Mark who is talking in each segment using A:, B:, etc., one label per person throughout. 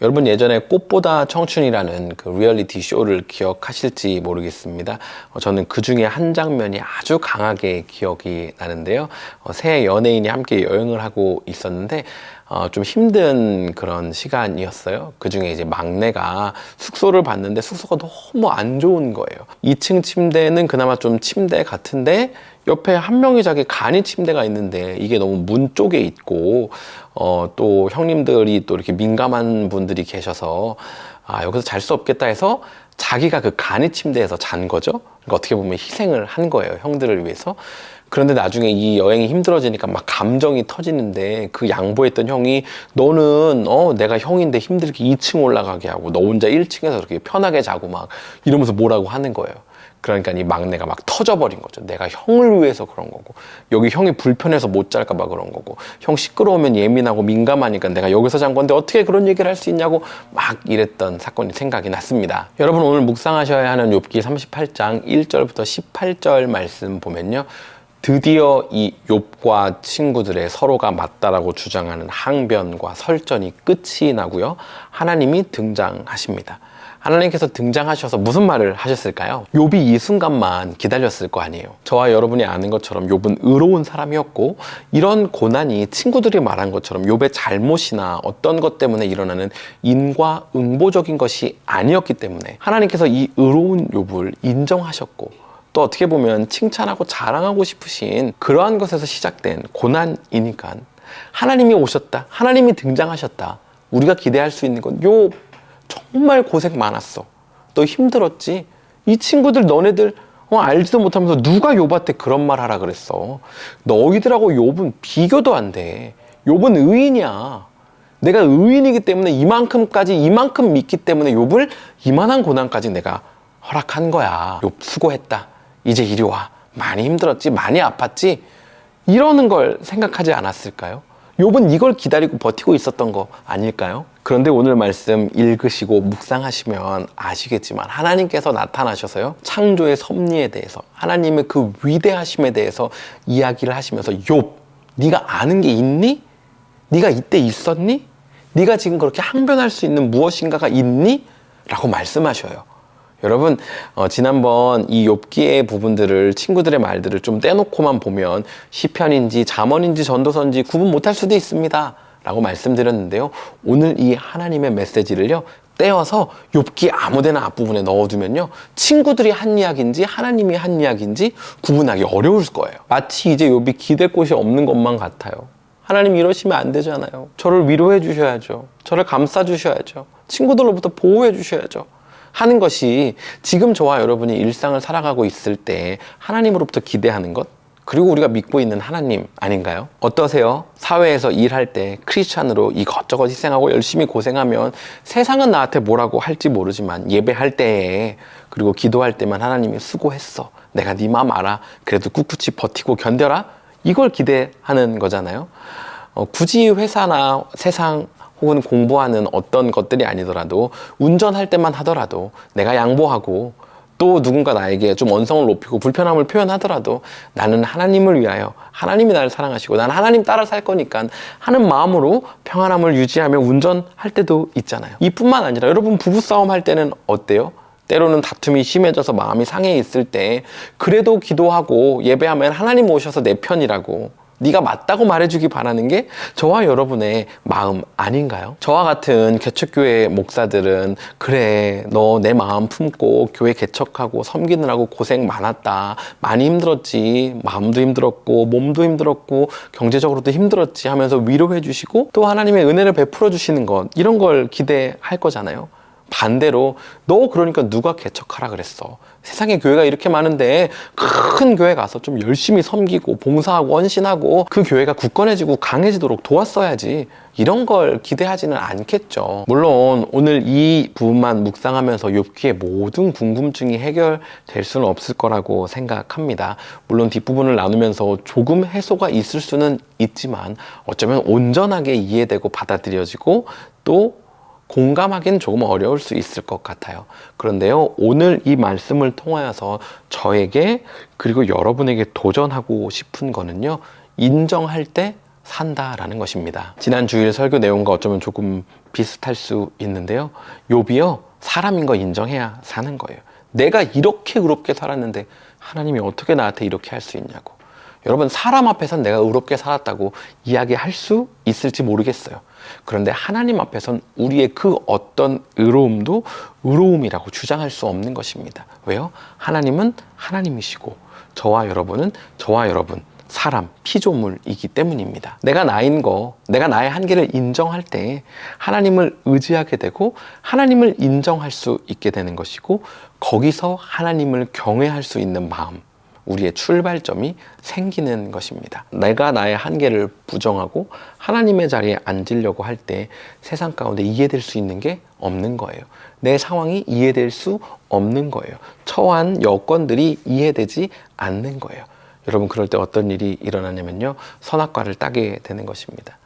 A: 여러분 예전에 꽃보다 청춘이라는 그 리얼리티 쇼를 기억하실지 모르겠습니다. 저는 그 중에 한 장면이 아주 강하게 기억이 나는데요. 세 연예인이 함께 여행을 하고 있었는데 좀 힘든 그런 시간이었어요. 그 중에 이제 막내가 숙소를 봤는데 숙소가 너무 안 좋은 거예요. 2층 침대는 그나마 좀 침대 같은데 옆에 한 명이 자기 간이 침대가 있는데 이게 너무 문 쪽에 있고 또 형님들이 또 이렇게 민감한 분들이 계셔서 여기서 잘 수 없겠다 해서 자기가 그 간이 침대에서 잔 거죠. 그러니까 어떻게 보면 희생을 한 거예요, 형들을 위해서. 그런데 나중에 이 여행이 힘들어지니까 막 감정이 터지는데 그 양보했던 형이 너는 내가 형인데 힘들게 2층 올라가게 하고 너 혼자 1층에서 그렇게 편하게 자고 막 이러면서 뭐라고 하는 거예요. 그러니까 이 막내가 막 터져버린 거죠. 내가 형을 위해서 그런 거고 여기 형이 불편해서 못 잘까 봐 그런 거고 형 시끄러우면 예민하고 민감하니까 내가 여기서 잔 건데 어떻게 그런 얘기를 할 수 있냐고 막 이랬던 사건이 생각이 났습니다. 여러분 오늘 묵상하셔야 하는 욥기 38장 1절부터 18절 말씀 보면요, 드디어 이 욥과 친구들의 서로가 맞다라고 주장하는 항변과 설전이 끝이 나고요, 하나님이 등장하십니다. 하나님께서 등장하셔서 무슨 말을 하셨을까요? 욥이 이 순간만 기다렸을 거 아니에요. 저와 여러분이 아는 것처럼 욥은 의로운 사람이었고 이런 고난이 친구들이 말한 것처럼 욥의 잘못이나 어떤 것 때문에 일어나는 인과응보적인 것이 아니었기 때문에 하나님께서 이 의로운 욥을 인정하셨고 또 어떻게 보면 칭찬하고 자랑하고 싶으신 그러한 것에서 시작된 고난이니까 하나님이 오셨다, 하나님이 등장하셨다, 우리가 기대할 수 있는 건 욥 정말 고생 많았어, 너 힘들었지, 이 친구들 너네들 알지도 못하면서 누가 욥한테 그런 말 하라 그랬어. 너희들하고 욥은 비교도 안 돼. 욥은 의인이야. 내가 의인이기 때문에 이만큼 믿기 때문에 욥을 이만한 고난까지 내가 허락한 거야. 욥 수고했다, 이제 이리 와, 많이 힘들었지, 많이 아팠지, 이러는 걸 생각하지 않았을까요? 욥은 이걸 기다리고 버티고 있었던 거 아닐까요? 그런데 오늘 말씀 읽으시고 묵상하시면 아시겠지만 하나님께서 나타나셔서요, 창조의 섭리에 대해서, 하나님의 그 위대하심에 대해서 이야기를 하시면서 욥, 네가 아는 게 있니? 네가 이때 있었니? 네가 지금 그렇게 항변할 수 있는 무엇인가가 있니? 라고 말씀하셔요. 여러분 지난번 이 욥기의 부분들을, 친구들의 말들을 좀 떼놓고만 보면 시편인지 잠언인지 전도서인지 구분 못할 수도 있습니다 라고 말씀드렸는데요, 오늘 이 하나님의 메시지를요 떼어서 욥기 아무데나 앞부분에 넣어두면요, 친구들이 한 이야기인지 하나님이 한 이야기인지 구분하기 어려울 거예요. 마치 이제 욥이 기댈 곳이 없는 것만 같아요. 하나님 이러시면 안 되잖아요. 저를 위로해 주셔야죠, 저를 감싸 주셔야죠, 친구들로부터 보호해 주셔야죠 하는 것이 지금 저와 여러분이 일상을 살아가고 있을 때 하나님으로부터 기대하는 것, 그리고 우리가 믿고 있는 하나님 아닌가요? 어떠세요? 사회에서 일할 때 크리스찬으로 이것저것 희생하고 열심히 고생하면 세상은 나한테 뭐라고 할지 모르지만 예배할 때에 그리고 기도할 때만 하나님이 수고했어, 내가 네 마음 알아, 그래도 꿋꿋이 버티고 견뎌라, 이걸 기대하는 거잖아요. 굳이 회사나 세상 혹은 공부하는 어떤 것들이 아니더라도 운전할 때만 하더라도 내가 양보하고 또 누군가 나에게 좀 언성을 높이고 불편함을 표현하더라도 나는 하나님을 위하여, 하나님이 나를 사랑하시고 나는 하나님 따라 살 거니까 하는 마음으로 평안함을 유지하며 운전할 때도 있잖아요. 이뿐만 아니라 여러분 부부싸움 할 때는 어때요? 때로는 다툼이 심해져서 마음이 상해 있을 때 그래도 기도하고 예배하면 하나님 오셔서 내 편이라고, 네가 맞다고 말해주기 바라는 게 저와 여러분의 마음 아닌가요? 저와 같은 개척교회 목사들은 그래, 너 내 마음 품고 교회 개척하고 섬기느라고 고생 많았다, 많이 힘들었지, 마음도 힘들었고 몸도 힘들었고 경제적으로도 힘들었지 하면서 위로해 주시고 또 하나님의 은혜를 베풀어 주시는 것, 이런 걸 기대할 거잖아요. 반대로 너 그러니까 누가 개척하라 그랬어, 세상에 교회가 이렇게 많은데 큰 교회 가서 좀 열심히 섬기고 봉사하고 헌신하고 그 교회가 굳건해지고 강해지도록 도왔어야지, 이런 걸 기대하지는 않겠죠. 물론 오늘 이 부분만 묵상하면서 욥기의 모든 궁금증이 해결될 수는 없을 거라고 생각합니다. 물론 뒷부분을 나누면서 조금 해소가 있을 수는 있지만 어쩌면 온전하게 이해되고 받아들여지고 또 공감하기는 조금 어려울 수 있을 것 같아요. 그런데요, 오늘 이 말씀을 통하여서 저에게 그리고 여러분에게 도전하고 싶은 거는요, 인정할 때 산다라는 것입니다. 지난 주일 설교 내용과 어쩌면 조금 비슷할 수 있는데요. 욥이요, 사람인 거 인정해야 사는 거예요. 내가 이렇게 의롭게 살았는데 하나님이 어떻게 나한테 이렇게 할 수 있냐고. 여러분, 사람 앞에선 내가 의롭게 살았다고 이야기할 수 있을지 모르겠어요. 그런데 하나님 앞에선 우리의 그 어떤 의로움도 의로움이라고 주장할 수 없는 것입니다. 왜요? 하나님은 하나님이시고 저와 여러분은 저와 여러분, 사람, 피조물이기 때문입니다. 내가 나인 거, 내가 나의 한계를 인정할 때 하나님을 의지하게 되고 하나님을 인정할 수 있게 되는 것이고, 거기서 하나님을 경외할 수 있는 마음, 우리의 출발점이 생기는 것입니다. 내가 나의 한계를 부정하고 하나님의 자리에 앉으려고 할 때 세상 가운데 이해될 수 있는 게 없는 거예요. 내 상황이 이해될 수 없는 거예요. 처한 여건들이 이해되지 않는 거예요. 여러분, 그럴 때 어떤 일이 일어나냐면요, 선악과를 따게 되는 것입니다.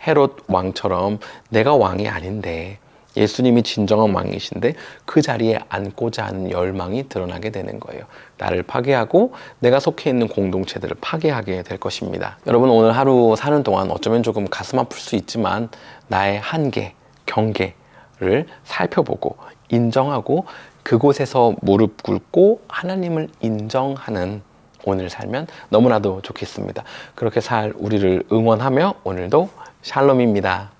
A: 헤롯 왕처럼 내가 왕이 아닌데 예수님이 진정한 왕이신데 그 자리에 앉고자 하는 열망이 드러나게 되는 거예요. 나를 파괴하고 내가 속해 있는 공동체들을 파괴하게 될 것입니다. 여러분, 오늘 하루 사는 동안 어쩌면 조금 가슴 아플 수 있지만 나의 한계, 경계를 살펴보고 인정하고 그곳에서 무릎 꿇고 하나님을 인정하는 오늘 살면 너무나도 좋겠습니다. 그렇게 살 우리를 응원하며 오늘도 샬롬입니다.